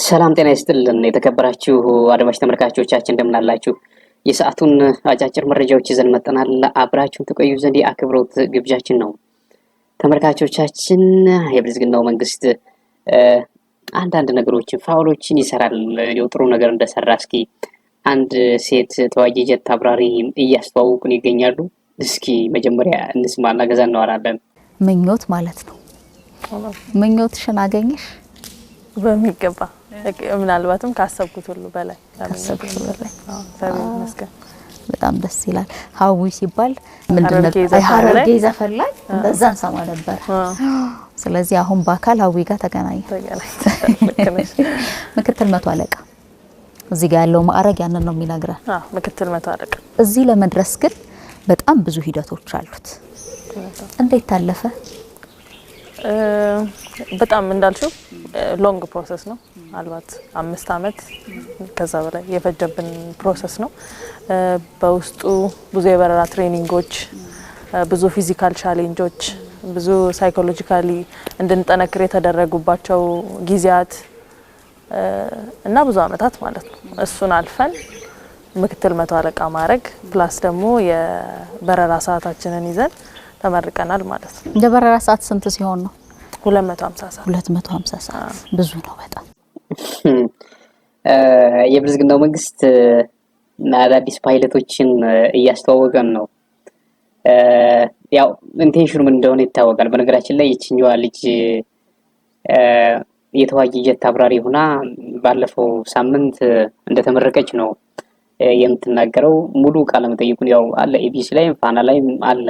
ሰላም ጤና ይስጥልን የተከበራችሁ አድማጭ ተመልካቾቻችን እንደምን አላችሁ? የሰዓቱን አጫጭር መረጃዎች ይዘን መጥተናል። አብራችሁን ትቆዩ ዘንድ የአክብሮት ግብዣችን ነው። ተመልካቾቻችን የብልጽግናው መንግስት አንዳንድ ነገሮችን ፋውሎችን ይሰራል። ጥሩ ነገር እንደሰራ እስኪ አንድ ሴት ተዋጊ ጀት አብራሪ እያስተዋወቁን ይገኛሉ። እስኪ መጀመሪያ እንስማና ከዛ እናወራለን። ምኞት ማለት ነው። ምኞትሽን አገኘሽ? በሚገባ ምናልባትም ካሰብኩት ሁሉ በላይ በጣም ደስ ይላል። ሀዊ ሲባል ምንድነው ሀረርጌ ዘፈን ላይ እንደዛ እንሰማ ነበር። ስለዚህ አሁን በአካል ሀዊ ጋር ተገናኘ። ምክትል መቶ አለቃ እዚህ ጋር ያለው ማዕረግ ያንን ነው የሚነግረን። ምክትል መቶ አለቃ። እዚህ ለመድረስ ግን በጣም ብዙ ሂደቶች አሉት። እንዴት ታለፈ? በጣም እንዳልሽው ሎንግ ፕሮሰስ ነው። አልባት 5 አመት ከዛ በላይ የፈጀብን ፕሮሰስ ነው። በውስጡ ብዙ የበረራ ትሬኒንጎች፣ ብዙ ፊዚካል ቻሌንጆች፣ ብዙ ሳይኮሎጂካሊ እንድንጠነክር የተደረጉባቸው ጊዜያት እና ብዙ አመታት ማለት ነው። እሱን አልፈን ምክትል መቶ አለቃ ማዕረግ ፕላስ ደግሞ የበረራ ሰዓታችንን ይዘን ተመርቀናል ማለት ነው። የበረራ ሰዓት ስንት ሲሆን ነው? 250 ሰዓት። 250 ሰዓት ብዙ ነው በጣም። የብልጽግናው መንግስት አዳዲስ ፓይለቶችን እያስተዋወቀን ነው። ያው ኢንቴንሽኑ ምን እንደሆነ ይታወቃል። በነገራችን ላይ ይችኛዋ ልጅ የተዋጊ ጀት አብራሪ ሆና ባለፈው ሳምንት እንደተመረቀች ነው የምትናገረው። ሙሉ ቃለ መጠይቁን ያው አለ ኢቢሲ ላይ ፋና ላይ አለ።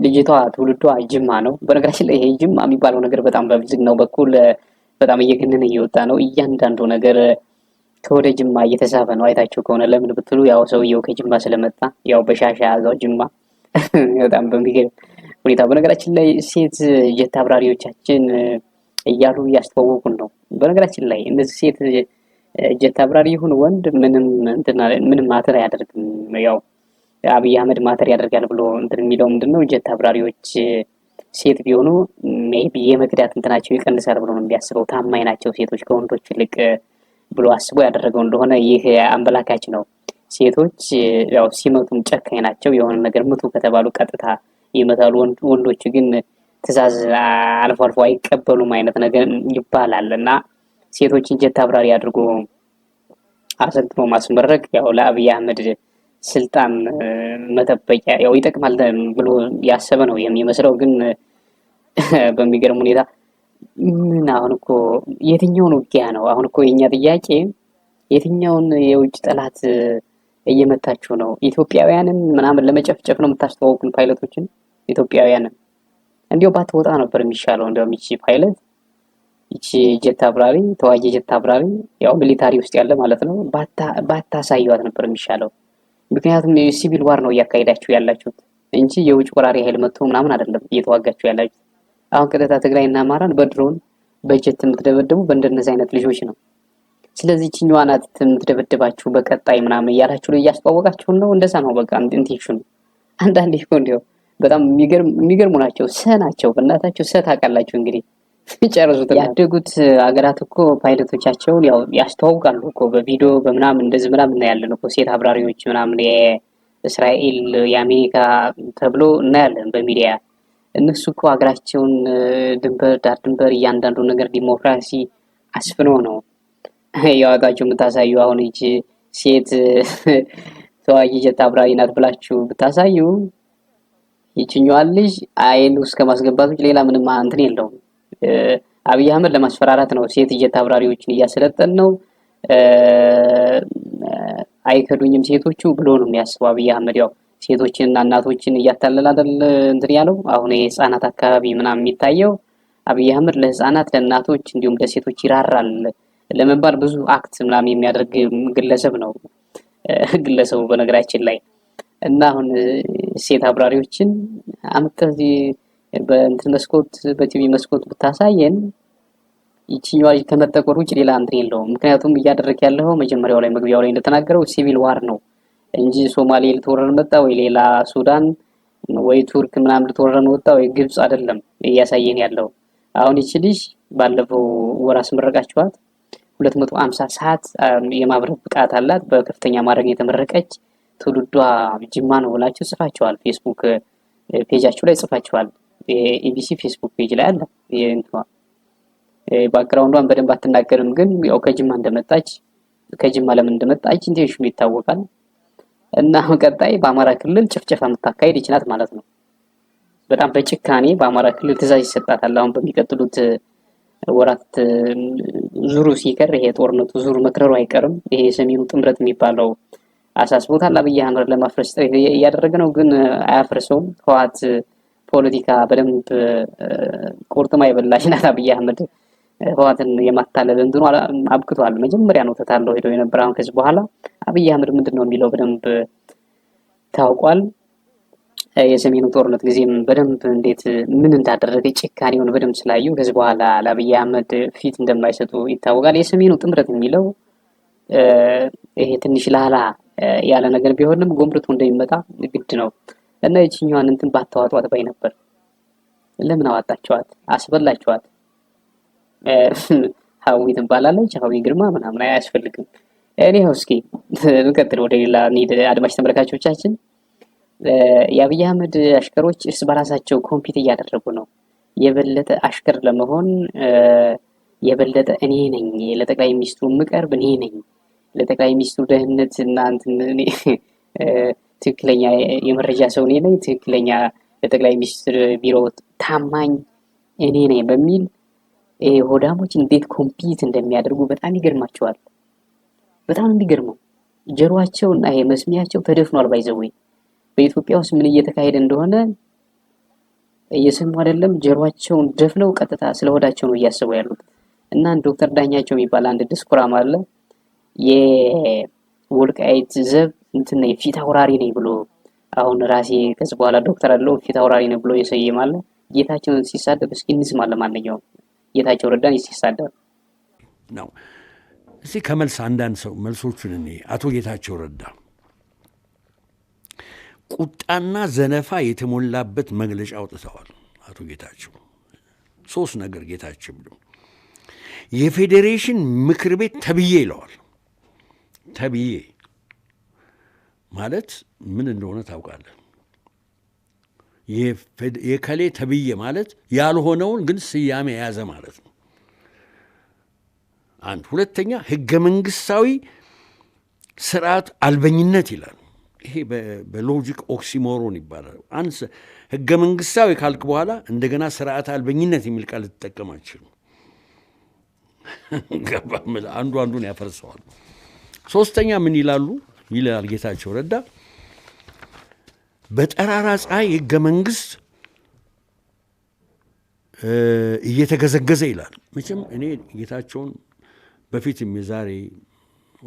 ልጅቷ ትውልዷ ጅማ ነው። በነገራችን ላይ ይሄ ጅማ የሚባለው ነገር በጣም በብልጽግናው በኩል በጣም እየገነነ እየወጣ ነው። እያንዳንዱ ነገር ከወደ ጅማ እየተሳበ ነው። አይታችሁ ከሆነ ለምን ብትሉ ያው ሰውየው ከጅማ ስለመጣ ያው በሻሻ ያዘው ጅማ በጣም በሚገርም ሁኔታ። በነገራችን ላይ ሴት ጀት አብራሪዎቻችን እያሉ እያስተዋወቁን ነው። በነገራችን ላይ እነዚህ ሴት ጀት አብራሪ ይሁን ወንድ ምንም ማተር አያደርግም። ያው አብይ አህመድ ማተር ያደርጋል ብሎ የሚለው ምንድነው ጀት አብራሪዎች ሴት ቢሆኑ ሜቢ የመክዳት እንትናቸው ይቀንሳል ብሎ ነው የሚያስበው። ታማኝ ናቸው ሴቶች ከወንዶች ይልቅ ብሎ አስቦ ያደረገው እንደሆነ ይህ አመላካች ነው። ሴቶች ያው ሲመቱም ጨካኝ ናቸው። የሆነ ነገር ምቱ ከተባሉ ቀጥታ ይመታሉ። ወንዶች ግን ትዕዛዝ አልፎ አልፎ አይቀበሉም አይነት ነገር ይባላል እና ሴቶችን ጀት አብራሪ አድርጎ አሰልጥኖ ማስመረቅ ያው ለአብይ አህመድ ስልጣን መጠበቂያ ያው ይጠቅማል ብሎ ያሰበ ነው የሚመስለው። ግን በሚገርም ሁኔታ ምን አሁን እኮ የትኛውን ውጊያ ነው? አሁን እኮ የኛ ጥያቄ የትኛውን የውጭ ጠላት እየመታችሁ ነው? ኢትዮጵያውያንን ምናምን ለመጨፍጨፍ ነው የምታስተዋውቁን ፓይለቶችን? ኢትዮጵያውያንን እንዲያው ባትወጣ ነበር የሚሻለው። እንደውም ይቺ ፓይለት ይቺ ጀት አብራሪ ተዋጊ ጀት አብራሪ ያው ሚሊታሪ ውስጥ ያለ ማለት ነው ባታሳዩት ነበር የሚሻለው። ምክንያቱም ሲቪል ዋር ነው እያካሄዳችሁ ያላችሁት እንጂ የውጭ ወራሪ ኃይል መጥቶ ምናምን አይደለም እየተዋጋችሁ ያላችሁት። አሁን ቀጥታ ትግራይና አማራን በድሮን በጀት የምትደበደቡ በእንደነዚህ አይነት ልጆች ነው። ስለዚህ እቺኛዋ ናት የምትደበደባችሁ በቀጣይ ምናምን እያላችሁ ነው እያስተዋወቃችሁ ነው። እንደዛ ነው በቃ ኢንቴንሽኑ። አንዳንዴ እኮ እንዲያው በጣም የሚገርሙ ናቸው። ናቸው በእናታችሁ ታውቃላችሁ እንግዲህ ጨርሱት። ያደጉት አገራት እኮ ፓይለቶቻቸውን ያው ያስተዋውቃሉ እኮ በቪዲዮ በምናምን እንደዚህ ምናምን እናያለን እኮ ሴት አብራሪዎች ምናምን የእስራኤል የአሜሪካ ተብሎ እናያለን በሚዲያ። እነሱ እኮ ሀገራቸውን ዳር ድንበር እያንዳንዱ ነገር ዲሞክራሲ አስፍኖ ነው ያወጣችሁ የምታሳዩ። አሁን ይቺ ሴት ተዋጊ ጀት አብራሪ ናት ብላችሁ ብታሳዩ ይችኛዋን ልጅ አይን ውስጥ ከማስገባት ውጭ ሌላ ምንም እንትን የለውም። አብይ አህመድ ለማስፈራራት ነው ሴት ጀት አብራሪዎችን እያሰለጠን ነው አይከዱኝም ሴቶቹ ብሎ ነው የሚያስበው አብይ አህመድ። ያው ሴቶችንና እናቶችን እያታለለ አይደል እንትን ያለው። አሁን የህፃናት አካባቢ ምናምን የሚታየው አብይ አህመድ ለህፃናት ለእናቶች እንዲሁም ለሴቶች ይራራል ለመባል ብዙ አክት ምናምን የሚያደርግ ግለሰብ ነው ግለሰቡ በነገራችን ላይ። እና አሁን ሴት አብራሪዎችን አመጣዚ በእንትን መስኮት በቲቪ መስኮት ብታሳየን ይችኛዋ ከመጠቆር ውጭ ሌላ እንትን የለውም። ምክንያቱም እያደረክ ያለው መጀመሪያው ላይ መግቢያው ላይ እንደተናገረው ሲቪል ዋር ነው እንጂ ሶማሌ ልትወረን መጣ ወይ ሌላ ሱዳን ወይ ቱርክ ምናምን ልትወረን ወጣ ወይ ግብጽ አይደለም እያሳየን ያለው። አሁን ይቺ ልጅ ባለፈው ወር አስመረቃችኋት 250 ሰዓት የማብረር ብቃት አላት በከፍተኛ ማዕረግ የተመረቀች ትውልዷ ጅማ ነው ብላችሁ ጽፋችኋል ፌስቡክ ፔጃችሁ ላይ ጽፋችኋል የኢቢሲ ፌስቡክ ፔጅ ላይ አለ የእንትዋ ባክግራውንዷን በደንብ አትናገርም ግን ያው ከጅማ እንደመጣች ከጅማ ለምን እንደመጣች ኢንቴንሽኑ ይታወቃል እና ቀጣይ በአማራ ክልል ጭፍጨፋ የምታካሄድ ይችላል ማለት ነው በጣም በጭካኔ በአማራ ክልል ትዕዛዝ ይሰጣታል አሁን በሚቀጥሉት ወራት ዙሩ ሲከር ይሄ ጦርነቱ ዙሩ መክረሩ አይቀርም ይሄ ሰሜኑ ጥምረት የሚባለው አሳስቦታል አብይ አህመድ ለማፍረስ ጥረት እያደረገ ነው ግን አያፍርሰውም ህወሓት ፖለቲካ በደንብ ቁርጥማ ይበላሽ ናት አብይ አህመድ ህወሓትን የማታለል እንትኑ አብቅቷል መጀመሪያ ነው ተታለው ሄዶ የነበረ አሁን ከዚህ በኋላ አብይ አህመድ ምንድነው የሚለው በደንብ ታውቋል የሰሜኑ ጦርነት ጊዜም በደንብ እንዴት ምን እንዳደረገ ጭካኔውን በደንብ ስላዩ ከዚህ በኋላ ለአብይ አህመድ ፊት እንደማይሰጡ ይታወቃል የሰሜኑ ጥምረት የሚለው ይሄ ትንሽ ላላ ያለ ነገር ቢሆንም ጎምርቶ እንደሚመጣ ግድ ነው እና እቺኛዋን እንትን ባታዋጧት ባይ ነበር ለምን አዋጣችኋት አስበላችኋት ሀዊ ትባላለች ሀዊ ግርማ ምናምን አያስፈልግም እኔ እስኪ እንቀጥል ወደ ሌላ ኒድ አድማጭ ተመልካቾቻችን የአብይ አህመድ አሽከሮች እርስ በራሳቸው ኮምፒት እያደረጉ ነው የበለጠ አሽከር ለመሆን የበለጠ እኔ ነኝ ለጠቅላይ ሚኒስትሩ ምቀርብ እኔ ነኝ ለጠቅላይ ሚኒስትሩ ደህንነት እና እንትን ትክክለኛ የመረጃ ሰው እኔ ነኝ ትክክለኛ ለጠቅላይ ሚኒስትር ቢሮ ታማኝ እኔ ነኝ በሚል ሆዳሞች እንዴት ኮምፒት እንደሚያደርጉ በጣም ይገርማቸዋል በጣም እንዲገርመው ጀሮአቸውና ይሄ መስሚያቸው ተደፍኗል ባይዘውይ በኢትዮጵያ ውስጥ ምን እየተካሄደ እንደሆነ እየሰሙ አይደለም ጀሮአቸውን ደፍነው ቀጥታ ስለሆዳቸው ነው እያሰቡ ያሉት እና ዶክተር ዳኛቸው የሚባል አንድ ዲስኩራም አለ የወልቃይት ዘብ እንትን ነው ፊት አውራሪ ነኝ ብሎ አሁን ራሴ ከዚህ በኋላ ዶክተር አለው ፊት አውራሪ ነው ብሎ የሰየማለ ጌታቸውን ሲሳደብ እስኪ እንስማ ለማንኛውም ጌታቸው ረዳን ሲሳደብ ነው እዚህ ከመልስ አንዳንድ ሰው መልሶቹን እኔ አቶ ጌታቸው ረዳ ቁጣና ዘነፋ የተሞላበት መግለጫ አውጥተዋል አቶ ጌታቸው ሶስት ነገር ጌታቸው ብሎ የፌዴሬሽን ምክር ቤት ተብዬ ይለዋል ተብዬ ማለት ምን እንደሆነ ታውቃለህ የከሌ ተብዬ ማለት ያልሆነውን ግን ስያሜ የያዘ ማለት ነው አንድ ሁለተኛ ህገ መንግስታዊ ስርዓት አልበኝነት ይላል ይሄ በሎጂክ ኦክሲሞሮን ይባላል አንስ ህገ መንግስታዊ ካልክ በኋላ እንደገና ስርዓት አልበኝነት የሚል ቃል ተጠቀማችሁ ገባምል አንዱን ያፈርሰዋል ሶስተኛ ምን ይላሉ ይላል ጌታቸው ረዳ በጠራራ ፀሐይ ህገ መንግስት እየተገዘገዘ ይላል መቼም እኔ ጌታቸውን በፊትም የዛሬ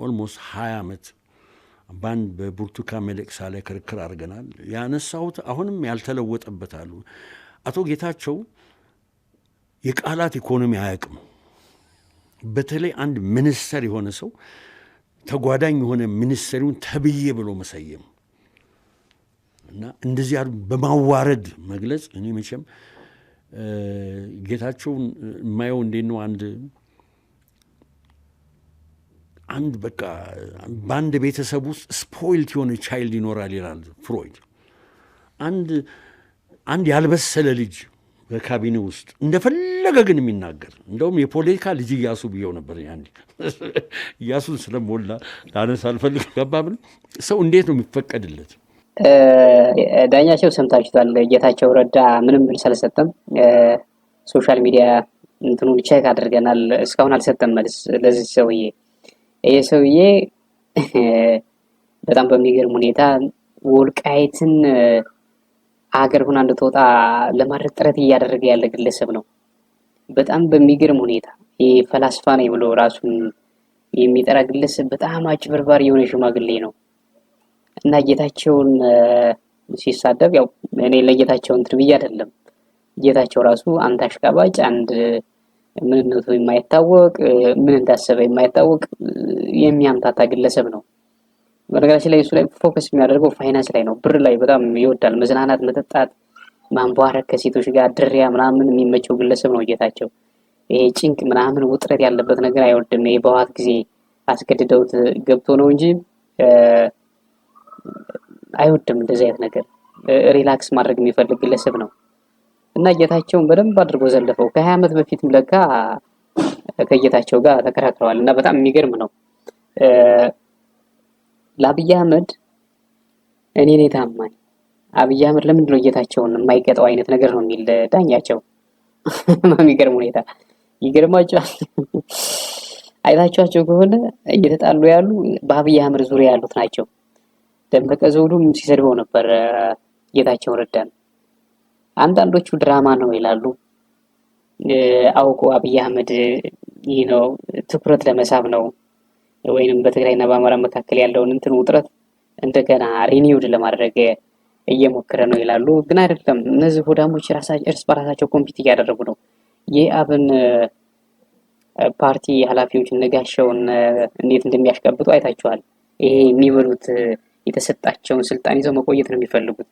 ኦልሞስት 20 ዓመት ባንድ በብርቱካን ሚደቅሳ ላይ ክርክር አድርገናል ያነሳሁት አሁንም ያልተለወጠበታሉ አቶ ጌታቸው የቃላት ኢኮኖሚ አያውቅም በተለይ አንድ ሚኒስተር የሆነ ሰው ተጓዳኝ የሆነ ሚኒስተሩን ተብዬ ብሎ መሰየም እና እንደዚህ በማዋረድ መግለጽ እኔ መቼም ጌታቸውን የማየው እንዴት ነው አንድ በቃ በአንድ ቤተሰብ ውስጥ ስፖይልት የሆነ ቻይልድ ይኖራል ይላል ፍሮይድ አንድ ያልበሰለ ልጅ በካቢኔ ውስጥ እንደፈለገ ግን የሚናገር እንደውም የፖለቲካ ልጅ እያሱ ብየው ነበር ያንዲ እያሱን ስለሞላ ላነሳ አልፈልግ ገባብን ሰው እንዴት ነው የሚፈቀድለት ዳኛቸው ሰምታችኋል ጌታቸው ረዳ ምንም መልስ አልሰጠም ሶሻል ሚዲያ እንትኑን ቼክ አድርገናል እስካሁን አልሰጠም መልስ ለዚህ ሰውዬ ይሄ ሰውዬ በጣም በሚገርም ሁኔታ ወልቃይትን ሀገር ሆና እንድትወጣ ለማድረግ ጥረት እያደረገ ያለ ግለሰብ ነው በጣም በሚገርም ሁኔታ ይሄ ፈላስፋ ነኝ ብሎ ራሱን የሚጠራ ግለሰብ በጣም አጭበርባሪ የሆነ ሽማግሌ ነው እና ጌታቸውን ሲሳደብ ያው እኔ ለጌታቸው እንትን ብዬ አይደለም ጌታቸው ራሱ አንተ አሽቃባጭ አንድ ምንነቱ የማይታወቅ ምን እንዳሰበ የማይታወቅ የሚያምታታ ግለሰብ ነው በነገራችን ላይ እሱ ላይ ፎከስ የሚያደርገው ፋይናንስ ላይ ነው ብር ላይ በጣም ይወዳል መዝናናት መጠጣት ማንቧረክ ከሴቶች ጋር ድሪያ ምናምን የሚመቸው ግለሰብ ነው ጌታቸው ይሄ ጭንቅ ምናምን ውጥረት ያለበት ነገር አይወድም። ይሄ በህወሓት ጊዜ አስገድደውት ገብቶ ነው እንጂ አይወድም እንደዚህ አይነት ነገር። ሪላክስ ማድረግ የሚፈልግ ግለሰብ ነው እና ጌታቸውን በደንብ አድርጎ ዘለፈው። ከ20 ዓመት በፊትም ለካ ከጌታቸው ጋር ተከራክረዋል እና በጣም የሚገርም ነው። ለአብይ አህመድ እኔ ነኝ ታማኝ፣ አብይ አህመድ ለምንድን ነው ጌታቸውን የማይቀጠው አይነት ነገር ነው የሚል ዳኛቸው። የሚገርም ሁኔታ ይገርማቸዋል። አይታችኋቸው ከሆነ እየተጣሉ ያሉ በአብይ አህመድ ዙሪያ ያሉት ናቸው። ደመቀ ዘውዱም ሲሰድበው ነበር ጌታቸው ረዳን። አንዳንዶቹ ድራማ ነው ይላሉ። አውቆ አብይ አህመድ ይህ ነው ትኩረት ለመሳብ ነው ወይንም በትግራይና በአማራ መካከል ያለውን እንትን ውጥረት እንደገና ሪኒውድ ለማድረግ እየሞከረ ነው ይላሉ። ግን አይደለም። እነዚህ ሆዳሞች እርስ በራሳቸው ኮምፒት እያደረጉ ነው። የአብን ፓርቲ ኃላፊዎች ነጋሸውን እንዴት እንደሚያሽቀብጡ አይታችኋል። ይሄ የሚበሉት የተሰጣቸውን ስልጣን ይዘው መቆየት ነው የሚፈልጉት።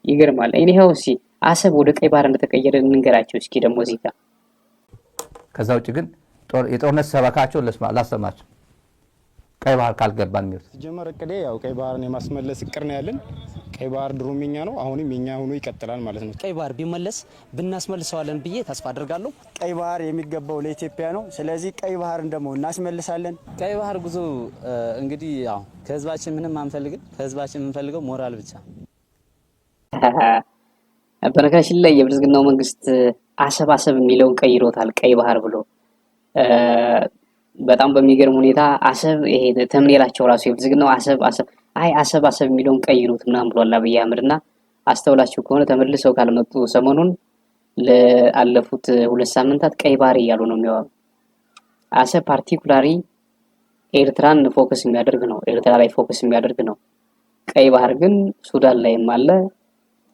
ይገርማል። እኔው እስኪ አሰብ ወደ ቀይ ባህር እንደተቀየረ እንንገራቸው እስኪ ደግሞ እዚህ ጋር። ከዛ ውጭ ግን የጦርነት ሰበካቸውን ላሰማቸው ቀይ ባህር ካልገባን የሚሉት ሲጀመር እቅዴ ያው ቀይ ባህርን የማስመለስ እቅድ ነው ያለን። ቀይ ባህር ድሮም የኛ ነው፣ አሁንም የኛ ሆኖ ይቀጥላል ማለት ነው። ቀይ ባህር ቢመለስ ብናስመልሰዋለን ብዬ ተስፋ አድርጋለሁ። ቀይ ባህር የሚገባው ለኢትዮጵያ ነው። ስለዚህ ቀይ ባህርን ደግሞ እናስመልሳለን። ቀይ ባህር ጉዞ እንግዲህ ያው ከህዝባችን ምንም አንፈልግም። ከህዝባችን የምንፈልገው ሞራል ብቻ። በነገራችን ላይ የብልጽግናው መንግስት አሰብ የሚለውን ቀይሮታል ቀይ ባህር ብሎ። በጣም በሚገርም ሁኔታ አሰብ ይሄ ተምኔላቸው ራሱ የብልጽግናው አሰብ የሚለውን ቀይሩት ምናምን ብሏል አብይ አህመድ። እና አስተውላችሁ ከሆነ ተመልሰው ካልመጡ ሰሞኑን ለአለፉት 2 ሳምንታት ቀይ ባህር እያሉ ነው የሚያወሩ። አሰብ ፓርቲኩላሪ ኤርትራን ፎከስ የሚያደርግ ነው፣ ኤርትራ ላይ ፎከስ የሚያደርግ ነው። ቀይ ባህር ግን ሱዳን ላይም አለ፣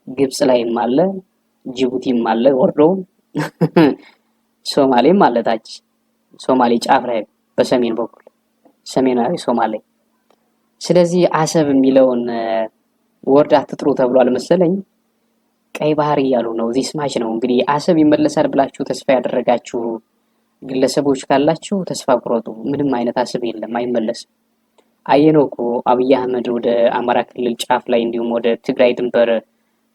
ግብጽ ላይም አለ፣ ጅቡቲም አለ፣ ወርዶ ሶማሌም አለ ታች ሶማሌ ጫፍ ላይ በሰሜን በኩል ሰሜናዊ ሶማሌ። ስለዚህ አሰብ የሚለውን ወርድ አትጥሩ ተብሏል መሰለኝ። ቀይ ባህር እያሉ ነው። ዚስ ማች ነው እንግዲህ። አሰብ ይመለሳል ብላችሁ ተስፋ ያደረጋችሁ ግለሰቦች ካላችሁ ተስፋ ቁረጡ። ምንም አይነት አሰብ የለም፣ አይመለስም። አየነው እኮ አብይ አህመድ ወደ አማራ ክልል ጫፍ ላይ እንዲሁም ወደ ትግራይ ድንበር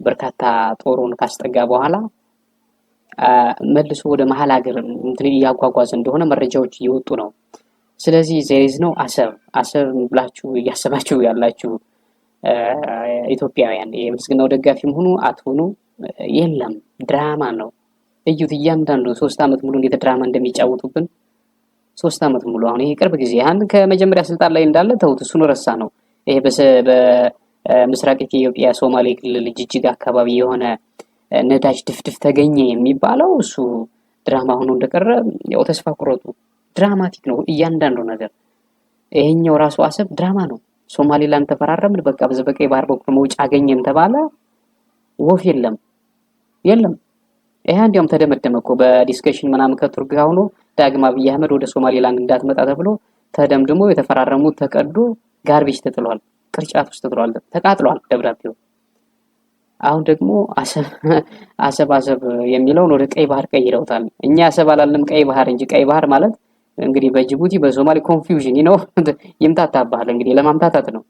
በርካታ ጦሩን ካስጠጋ በኋላ መልሶ ወደ መሀል ሀገር እንትን እያጓጓዘ እንደሆነ መረጃዎች እየወጡ ነው። ስለዚህ ዜሪዝ ነው አሰብ ብላችሁ እያሰባችሁ ያላችሁ ኢትዮጵያውያን የብልጽግናው ደጋፊም ሆኑ አትሆኑ የለም፣ ድራማ ነው። እዩት። እያንዳንዱ 3 ዓመት ሙሉ እንዴት ድራማ እንደሚጫወቱብን 3 ዓመት ሙሉ። አሁን ይሄ ቅርብ ጊዜ ከመጀመሪያ ስልጣን ላይ እንዳለ ተውት፣ እሱን ረሳ ነው። ይሄ በምስራቅ ኢትዮጵያ ሶማሌ ክልል ጅጅጋ አካባቢ የሆነ ነዳጅ ድፍድፍ ተገኘ የሚባለው እሱ ድራማ ሆኖ እንደቀረ ያው ተስፋ ቁረጡ። ድራማቲክ ነው እያንዳንዱ ነገር። ይሄኛው ራሱ አሰብ ድራማ ነው። ሶማሌላንድ ተፈራረምን፣ በቃ በቀይ ባህር በኩል መውጫ አገኘን ተባለ፣ ወፍ የለም። ይሄ እንዲያውም ተደመደመ እኮ በዲስከሽን ምናምን ከቱርክ ጋር ሆኖ ዳግም አብይ አህመድ ወደ ሶማሌላንድ እንዳትመጣ ተብሎ ተደምድሞ የተፈራረሙት ተቀዶ ጋርቤጅ ተጥሏል፣ ቅርጫት ውስጥ ተጥሏል፣ ተቃጥሏል ደብዳቤው። አሁን ደግሞ አሰብ የሚለውን ወደ ቀይ ባህር ቀይረውታል። እኛ አሰብ አላለም ቀይ ባህር እንጂ ቀይ ባህር ማለት እንግዲህ በጅቡቲ በሶማሌ ኮንፊውዥን ነው ይምታታባል። እንግዲህ ለማምታታት ነው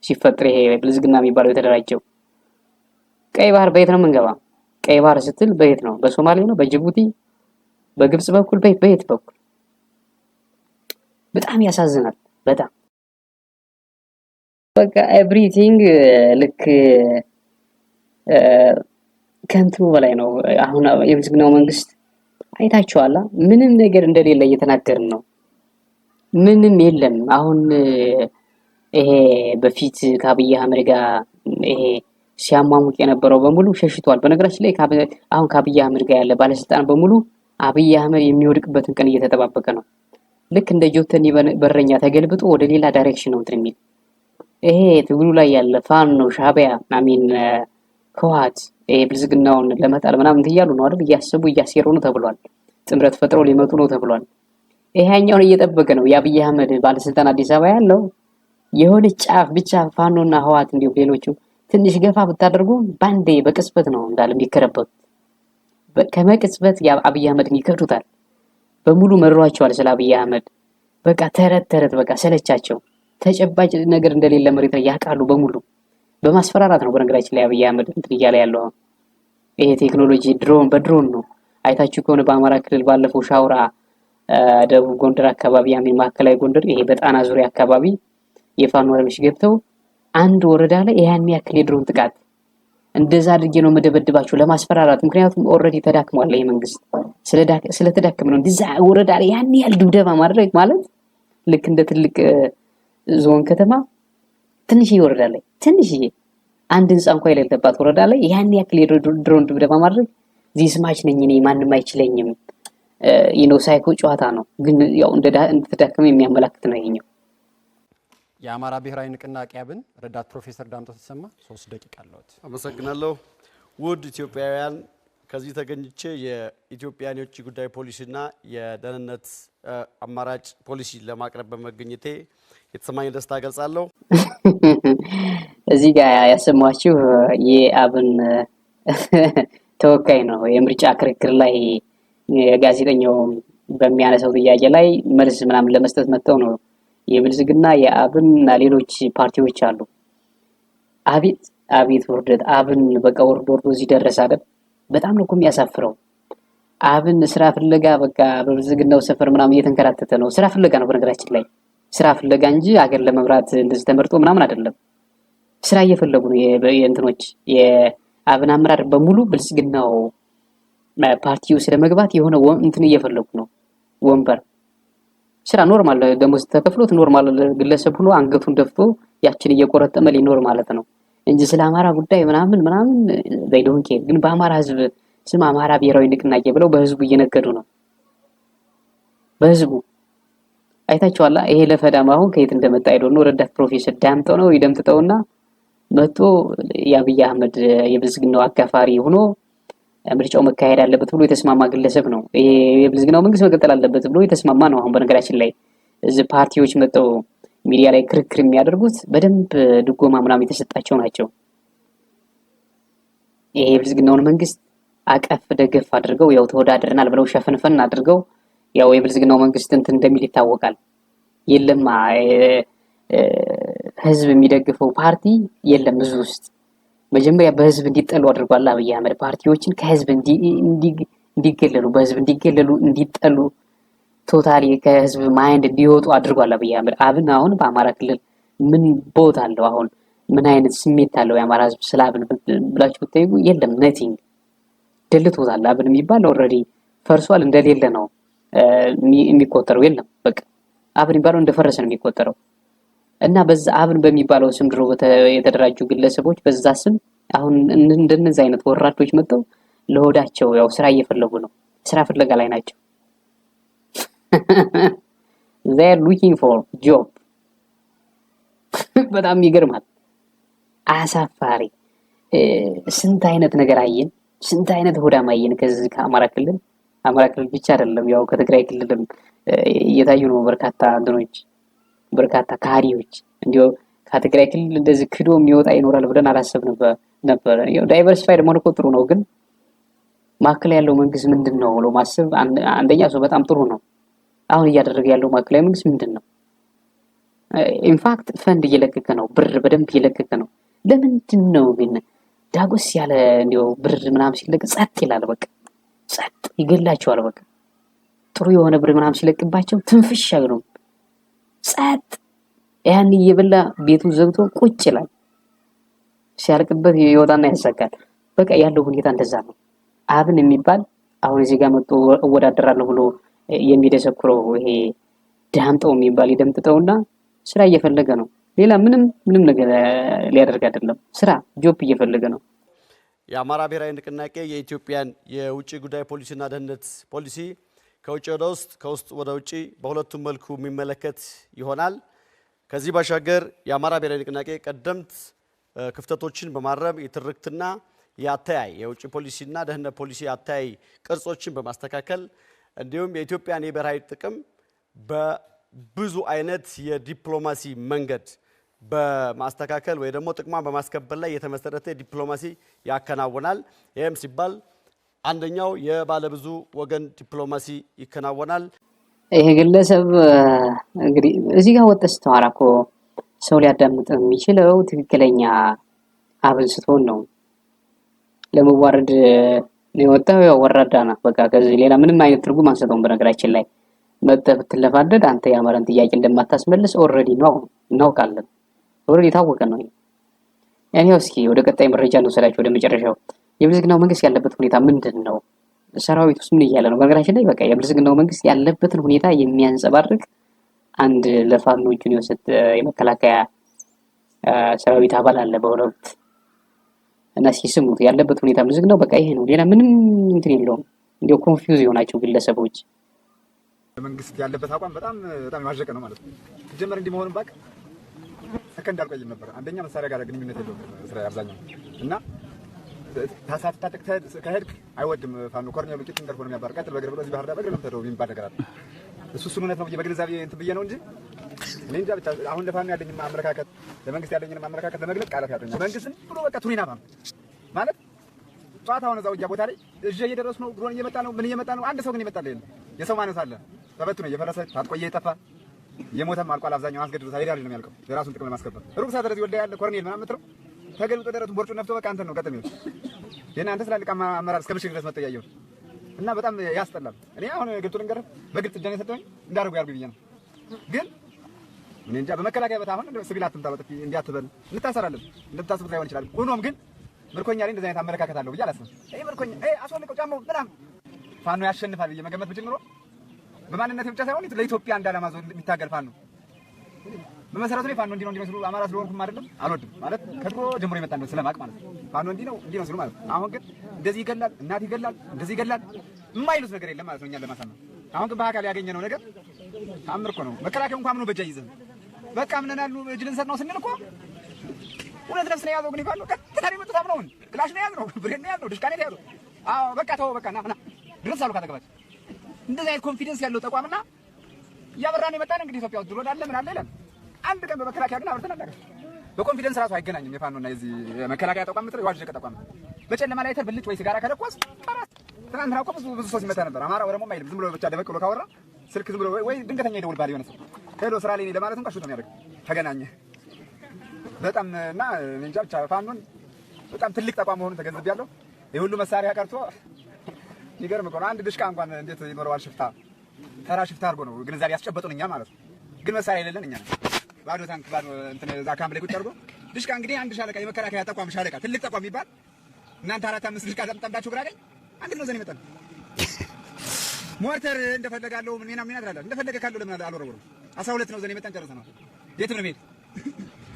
ሲፈጥር ይሄ ብልጽግና የሚባለው የተደራጀው። ቀይ ባህር በየት ነው የምንገባ? ቀይ ባህር ስትል በየት ነው? በሶማሌ ነው? በጅቡቲ? በግብጽ በኩል? በየት በኩል? በጣም ያሳዝናል። በጣም በቃ ኤቭሪቲንግ ልክ ከንቱ በላይ ነው። አሁን የብልጽግናው መንግስት አይታችኋላ፣ ምንም ነገር እንደሌለ እየተናገርን ነው። ምንም የለም። አሁን ይሄ በፊት ከአብይ አህመድ ጋር ይሄ ሲያሟሙቅ የነበረው በሙሉ ሸሽቷል። በነገራችን ላይ አሁን ከአብይ አህመድ ጋር ያለ ባለስልጣን በሙሉ አብይ አህመድ የሚወድቅበትን ቀን እየተጠባበቀ ነው። ልክ እንደ ጆተኒ በረኛ ተገልብጦ ወደ ሌላ ዳይሬክሽን ነው እንትን የሚል ይሄ ትግሉ ላይ ያለ ፋኖ ሻዕቢያ ህወሓት ብልጽግናውን ለመጣል ምናምን እያሉ ነው አይደል? እያሰቡ እያሴሩ ነው ተብሏል። ጥምረት ፈጥረው ሊመጡ ነው ተብሏል። ይሄኛውን እየጠበቀ ነው የአብይ አህመድ ባለስልጣን አዲስ አበባ ያለው። የሆነ ጫፍ ብቻ ፋኖና ህወሓት እንዲሁም ሌሎቹ ትንሽ ገፋ ብታደርጉ ባንዴ በቅጽበት ነው እንዳለ የሚከረበቱ። ከመቅጽበት የአብይ አህመድን ይከዱታል። በሙሉ መሯቸዋል ስለ አብይ አህመድ። በቃ ተረት በቃ ሰለቻቸው። ተጨባጭ ነገር እንደሌለ መሬት ላይ ያውቃሉ በሙሉ። በማስፈራራት ነው በነገራችን ላይ አብይ አህመድ እንትን እያለ ያለው። ይሄ ቴክኖሎጂ በድሮን ነው። አይታችሁ ከሆነ በአማራ ክልል ባለፈው ሻውራ ደቡብ ጎንደር አካባቢ ያሚን ማዕከላዊ ጎንደር ይሄ በጣና ዙሪያ አካባቢ የፋኖ ኃይሎች ገብተው አንድ ወረዳ ላይ ያን ያክል የድሮን ጥቃት እንደዛ አድርጌ ነው መደበድባቸው ለማስፈራራት። ምክንያቱም ኦልሬዲ ተዳክሟል ይሄ መንግስት ስለተዳከመ ነው እንደዛ ወረዳ ላይ ያን ያህል ድብደባ ማድረግ ማለት ልክ እንደ ትልቅ ዞን ከተማ ትንሽዬ ወረዳ ላይ ትንሽዬ አንድ ህንጻ እንኳን የሌለባት ወረዳ ላይ ያን ያክል የድሮን ድብደባ ማድረግ ዚስማች ነኝ እኔ ማንም አይችለኝም ሳይኮ ጨዋታ ነው። ግን ያው እንደተዳከመ የሚያመላክት ነው ይሄኛው። የአማራ ብሔራዊ ንቅናቄ አብን ረዳት ፕሮፌሰር ዳምጠው ተሰማ 3 ደቂቃ አለዎት። አመሰግናለሁ። ውድ ኢትዮጵያውያን ከዚህ ተገኝቼ የኢትዮጵያን የውጭ ጉዳይ ፖሊሲና የደህንነት አማራጭ ፖሊሲ ለማቅረብ በመገኘቴ የተሰማኝ ደስታ ገልጻለሁ። እዚህ ጋር ያሰማችሁ የአብን ተወካይ ነው። የምርጫ ክርክር ላይ ጋዜጠኛው በሚያነሳው ጥያቄ ላይ መልስ ምናምን ለመስጠት መጥተው ነው። የብልጽግና የአብን እና ሌሎች ፓርቲዎች አሉ። አቤት ውርደት! አብን በቃ ወርዶ እዚህ ደረሰ አይደል? በጣም ነው እኮ የሚያሳፍረው። አብን ስራ ፍለጋ በቃ በብልጽግናው ሰፈር ምናምን እየተንከራተተ ነው። ስራ ፍለጋ ነው በነገራችን ላይ ስራ ፍለጋ እንጂ አገር ለመምራት እንደዚህ ተመርጦ ምናምን አይደለም። ስራ እየፈለጉ ነው። የእንትኖች የአብን አመራር በሙሉ ብልጽግናው ፓርቲው ስለመግባት የሆነ እንትን እየፈለጉ ነው። ወንበር ስራ ኖርማል ደሞዝ ተከፍሎት ኖርማል ግለሰብ ሆኖ አንገቱን ደፍቶ ያችን እየቆረጠመ ሊኖር ማለት ነው እንጂ ስለ አማራ ጉዳይ ምናምን they don't care። ግን በአማራ ህዝብ ስም አማራ ብሔራዊ ንቅናቄ ብለው በህዝቡ እየነገዱ ነው። በህዝቡ አይታችኋላ። ይሄ ለፈዳም አሁን ከየት እንደመጣ አይዶን ነው። ረዳት ፕሮፌሰር ዳምጠው ነው ይደምጥተውና መጥቶ የአብይ አህመድ የብልጽግናው አጋፋሪ ሆኖ ምርጫው መካሄድ አለበት ብሎ የተስማማ ግለሰብ ነው። ይሄ የብልጽግናው መንግስት መቀጠል አለበት ብሎ የተስማማ ነው። አሁን በነገራችን ላይ እዚህ ፓርቲዎች መጥተው ሚዲያ ላይ ክርክር የሚያደርጉት በደንብ ድጎማ ምናምን የተሰጣቸው ናቸው። ይሄ የብልጽግናውን መንግስት አቀፍ ደገፍ አድርገው ያው ተወዳድረናል ብለው ሸፈንፈን አድርገው ያው የብልጽግናው መንግስት እንትን እንደሚል ይታወቃል። የለም ህዝብ የሚደግፈው ፓርቲ የለም እዚህ ውስጥ። መጀመሪያ በህዝብ እንዲጠሉ አድርጓል አብይ አህመድ። ፓርቲዎችን ከህዝብ እንዲገለሉ በህዝብ እንዲገለሉ እንዲጠሉ ቶታሊ ከህዝብ ማይንድ እንዲወጡ አድርጓል አብይ አህመድ። አብን አሁን በአማራ ክልል ምን ቦታ አለው? አሁን ምን አይነት ስሜት አለው የአማራ ህዝብ ስለ አብን ብላችሁ ብትጠይቁ የለም ነቲንግ። ደልቶታል። አብን የሚባል ኦልሬዲ ፈርሷል፣ እንደሌለ ነው የሚቆጠረው። የለም በቃ አብን የሚባለው እንደፈረሰ ነው የሚቆጠረው። እና በዛ አብን በሚባለው ስም ድሮ የተደራጁ ግለሰቦች በዛ ስም አሁን እንደነዚህ አይነት ወራዶች መጥተው ለሆዳቸው ያው ስራ እየፈለጉ ነው። ስራ ፍለጋ ላይ ናቸው። they are looking for job። በጣም ይገርማል። አሳፋሪ ስንት አይነት ነገር አየን፣ ስንት አይነት ሆዳም አየን ከዚህ ከአማራ ክልል። አማራ ክልል ብቻ አይደለም ያው ከትግራይ ክልልም እየታዩ ነው በርካታ እንትኖች በርካታ ካሪዎች። እንዲሁ ከትግራይ ክልል እንደዚህ ክዶ የሚወጣ ይኖራል ብለን አላሰብንም ነበር። ያው ዳይቨርሲፋይድ መሆን እኮ ጥሩ ነው፣ ግን ማዕከል ያለው መንግስት ምንድነው ብሎ ማሰብ አንደኛ ሰው በጣም ጥሩ ነው። አሁን እያደረገ ያለው ማዕከላዊ መንግስት ምንድነው? ኢንፋክት ፈንድ እየለቀቀ ነው፣ ብር በደንብ እየለቀቀ ነው። ለምንድን ነው ግን ዳጎስ ያለ እንዲሁ ብር ምናምን ሲለቅ ጸጥ ይላል? በቃ ጸጥ ይገላቸዋል። በቃ ጥሩ የሆነ ብር ምናምን ሲለቅባቸው ትንፍሽ አይሉም። ጸጥ ያን እየበላ ቤቱን ዘግቶ ቁጭ ይላል። ሲያልቅበት ይወጣና ያሳካል። በቃ ያለው ሁኔታ እንደዛ ነው። አብን የሚባል አሁን እዚህ ጋር መጥቶ እወዳደራለሁ ብሎ የሚደሰኩረው ይሄ ዳምጠው የሚባል ይደምጥተውና ስራ እየፈለገ ነው። ሌላ ምንም ነገር ሊያደርግ አይደለም። ስራ ጆብ እየፈለገ ነው። የአማራ ብሔራዊ ንቅናቄ የኢትዮጵያን የውጭ ጉዳይ ፖሊሲና ደህንነት ፖሊሲ ከውጭ ወደ ውስጥ ከውስጥ ወደ ውጭ በሁለቱም መልኩ የሚመለከት ይሆናል። ከዚህ ባሻገር የአማራ ብሔራዊ ንቅናቄ ቀደምት ክፍተቶችን በማረም የትርክትና የአተያይ የውጭ ፖሊሲና ደህንነት ፖሊሲ አተያይ ቅርጾችን በማስተካከል እንዲሁም የኢትዮጵያን የብሔራዊ ጥቅም በብዙ አይነት የዲፕሎማሲ መንገድ በማስተካከል ወይ ደግሞ ጥቅሟን በማስከበር ላይ የተመሰረተ ዲፕሎማሲ ያከናውናል። ይህም ሲባል አንደኛው የባለብዙ ወገን ዲፕሎማሲ ይከናወናል። ይሄ ግለሰብ እንግዲህ እዚህ ጋር ወጥተህ ስተዋራ እኮ ሰው ሊያዳምጥ የሚችለው ትክክለኛ አብን ስትሆን ነው። ለመዋረድ ነው የወጣው። ያው ወራዳ ነህ በቃ። ከዚህ ሌላ ምንም አይነት ትርጉም አንሰጠውም። በነገራችን ላይ መጥተህ ብትለፋደድ አንተ የአማራን ጥያቄ እንደማታስመልስ ኦልሬዲ ነው እናውቃለን። ኦልሬዲ የታወቀ ነው። ያኔው እስኪ ወደ ቀጣይ መረጃ ነው ሰላችሁ ወደ መጨረሻው የብልጽግናው መንግስት ያለበት ሁኔታ ምንድን ነው? ሰራዊት ውስጥ ምን እያለ ነው? በነገራችን ላይ በቃ የብልጽግናው መንግስት ያለበትን ሁኔታ የሚያንጸባርቅ አንድ ለፋኖ እጁን የወሰደ የመከላከያ ሰራዊት አባል አለ በእውነት እና ሲስሙት ያለበት ሁኔታ ብልጽግናው በቃ ይሄ ነው። ሌላ ምንም እንትን የለውም። እንዲያው ኮንፊውዝ የሆናቸው ግለሰቦች መንግስት ያለበት አቋም በጣም የማጀቀ ነው ማለት ነው። ጀመር እንዲመሆንም ባክ ሰከንድ አልቆይም ነበር። አንደኛ መሳሪያ ጋር ግንኙነት የለውም እስራኤል አብዛኛው እና ታሳፍ ታጠቅ ከሄድክ አይወድም ፋኖ ኮርኔል ሉቂት እንደርፎ ነው የሚያባር ቀጥል በእግር ብሎ እዚህ ባህር ዳር በእግር ነው የምትሄደው የሚባል ነገር አለ። እሱ እውነት ነው በግንዛቤ እንትን ብዬ ነው እንጂ እኔ እንጃ ብቻ አሁን ለፋኖ ያለኝን አመለካከት ለመንግስት ያለኝን አመለካከት ለመግለጽ ቃላት ያጥረኛል። መንግስትን ብሎ በቃ ቱሪና ማለት ጨዋታውን እዛው እያ ቦታ ላይ እጄ እየደረሱ ነው ድሮን እየመጣ ነው ምን እየመጣ ነው አንድ ሰው ግን ይመጣል የለም የሰው ማነስ አለ ተበትኖ እየፈረሰ ታጥቆ እየጠፋ የሞተም አልቋል። አብዛኛው አስገድዶ ሳይዳል ነው የሚያልቀው የራሱን ጥቅም ለማስከበር ሩቅ ሰዓት ድረስ ወልዳ ያለ ኮርኔል ምናምን ምትረው ተገልጦ ደረቱን ቦርጩ ነፍቶ በቃ አንተ ነው ቀጥም ይወጣ የናንተ ስላልቃ አመራር እስከ ምሽግ ድረስ መጥቶ ያየው እና በጣም ያስጠላል። እኔ አሁን ግልጡ ልንገርህ በግልጥ እጃኔ ሰጠኝ እንዳርጉ ያርጉ ብዬ ነው ግን እኔ እንጃ በመከላከያ በታ አሁን ሲቪል አትምጣ እንዲያትበል እንታሰራለን እንድታስቡት ላይሆን ይችላል። ሆኖም ግን ምርኮኛ ላይ እንደዚህ አይነት አመለካከት አለው ብዬ አላስብም። ይሄ ምርኮኛ አስወልቀው ጫማው ምናምን ፋኖ ያሸንፋል ብዬ መገመት ብጀምሮ በማንነት ብቻ ሳይሆን ለኢትዮጵያ እንዳላማ ዞን የሚታገል ፋኖ በመሰረቱ ላይ ፋኖ እንዲህ ነው ሲሉ አማራ ስለሆንኩም አይደለም አልወድም ማለት ከድሮ ጀምሮ የመጣ ነው ስለማቅ ማለት ፋኖ እንዲህ ነው ሲሉ ማለት አሁን ግን እንደዚህ ይገላል እናት ይገላል እንደዚህ ይገላል የማይሉት ነገር የለም ማለት ነው እኛን ለማሳመን። አሁን ግን በአካል ያገኘነው ነገር ታምር እኮ ነው። መከላከያው እንኳን ምኑ በጃ ይዘን በቃ ምን እናሉ እጅ ልንሰጥ ነው ስንል እኮ ሁለት ነፍስ ነው ያዘው ግን ይባሉ ቀጥታ ሊመጡት አምነውን ክላሽ ነው ያዘው ብሬን ነው ያዘው ድሽቃኔ ነው ያዘው። አዎ በቃ ተው በቃ ና ድረስ አሉ ካጠገባቸው እንደዚህ አይነት ኮንፊደንስ ያለው ተቋምና ያበራን የመጣን እንግዲህ ኢትዮጵያ ውስጥ ድሮን አለ ምን አለ ይላል። አንድ ቀን በመከላከያ ግን አብርተን አናውቅም። በኮንፊደንስ ራሱ አይገናኝም። የፋኖና የዚህ የመከላከያ ተቋም ምትለው የዋጅ ተቋም በጨለማ ላይ ተር ብልጭ ወይ ሲጋራ ከለቆስ ትናንትና እኮ ብዙ ሰው ሲመታ ነበር። አማራ ወረሞ አይልም ዝም ብሎ ብቻ ደበቅ ብሎ ካወራ ስልክ ዝም ብሎ ወይ ድንገተኛ ይደውል ባል የሆነ ሰው ሄሎ ስራ ላይ ለማለት እንኳን ሹት ነው የሚያደርግ ተገናኘ በጣም እና እንጃ ብቻ ፋኖን በጣም ትልቅ ተቋም መሆኑን ተገንዝቤያለሁ። የሁሉ መሳሪያ ቀርቶ ይገርም እኮ ነው። አንድ ድሽቃ እንኳን እንዴት ይኖረዋል? ሽፍታ ተራ ሽፍታ አድርጎ ነው ግንዛቤ ያስጨበጡን እኛ ማለት ነው። ግን መሳሪያ የሌለን እኛ ባዶ ታንክ ባዶ እንትን እዛ ካምፕ ላይ ቁጭ አድርጎ ድሽቃ እንግዲህ አንድ ሻለቃ የመከላከያ ተቋም ሻለቃ ትልቅ ተቋም ይባል እናንተ 4-5 ድሽቃ ተጠምጣችሁ ግራ ላይ አንድ ነው ዘን ይመጣል። ሞርተር እንደፈለጋለው ምን ምን ያድራላል እንደፈለገ ካለው ለምን አልወረወሩም? 12 ነው ዘን ይመጣን ጨርሰናል። የት ነው ሄድ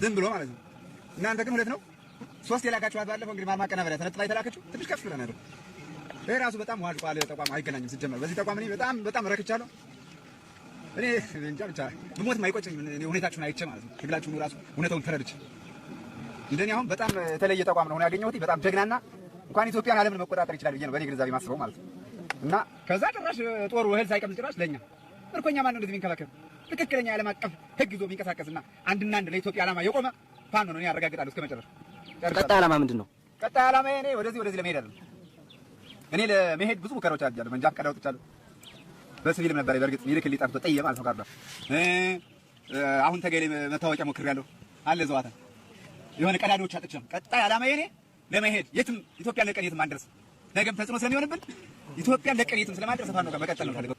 ዝም ብሎ ማለት ነው። እናንተ ግን 2 ነው 3 የላካችኋት ባለፈው እንግዲህ ማማቀናበሪያ ተነጥላ የተላከችው ትንሽ ከፍ ብለናል። ይሄ ራሱ በጣም ዋጅ ባለ ተቋም አይገናኝም። ሲጀመር በዚህ ተቋም እኔ በጣም ረክቻለሁ። እኔ እንጃ ብቻ ብሞት ማይቆጭኝ ሁኔታችሁን አይቼ ማለት ነው። ትግላችሁን ራሱ እውነታውን ተረድቼ እንደኔ አሁን በጣም የተለየ ተቋም ነው ያገኘሁት። በጣም ጀግናና እንኳን ኢትዮጵያን ዓለምን መቆጣጠር ይችላል ብዬ ነው በእኔ ግንዛቤ ማስበው ማለት ነው። እና ከዛ ጭራሽ ጦሩ እህል ሳይቀምስ ጭራሽ ለኛ ምርኮኛ ማን ነው እንደዚህ የሚንከባከብ ትክክለኛ ዓለም አቀፍ ሕግ ይዞ የሚንቀሳቀስና አንድና አንድ ለኢትዮጵያ ዓላማ የቆመ ፋኖ ነው ያረጋግጣለሁ እስከ መጨረሻ። ቀጣይ ዓላማ ምንድን ነው? ቀጣይ ዓላማ እኔ ወደዚህ ለመሄድ አይደለም። እኔ ለመሄድ ብዙ ሙከራዎች አድርጌያለሁ። መንጃ ፈቃድ አውጥቻለሁ። በሲቪልም ነበር በእርግጥ ሚልክ ሊጣፍቶ ጠየ ማለት ነው ጋር አሁን ተገሌ መታወቂያ ሞክሬያለሁ አለ ዘዋታ የሆነ ቀዳዶች አጥቻለሁ። ቀጣይ ዓላማዬ እኔ ለመሄድ የትም ኢትዮጵያን ለቀን የትም አንደርስ ነገም ተጽዕኖ ስለሚሆንብን ኢትዮጵያን ለቀን የትም ስለማንደርስ ፋኖ ጋር መቀጠል ነው ፈልገው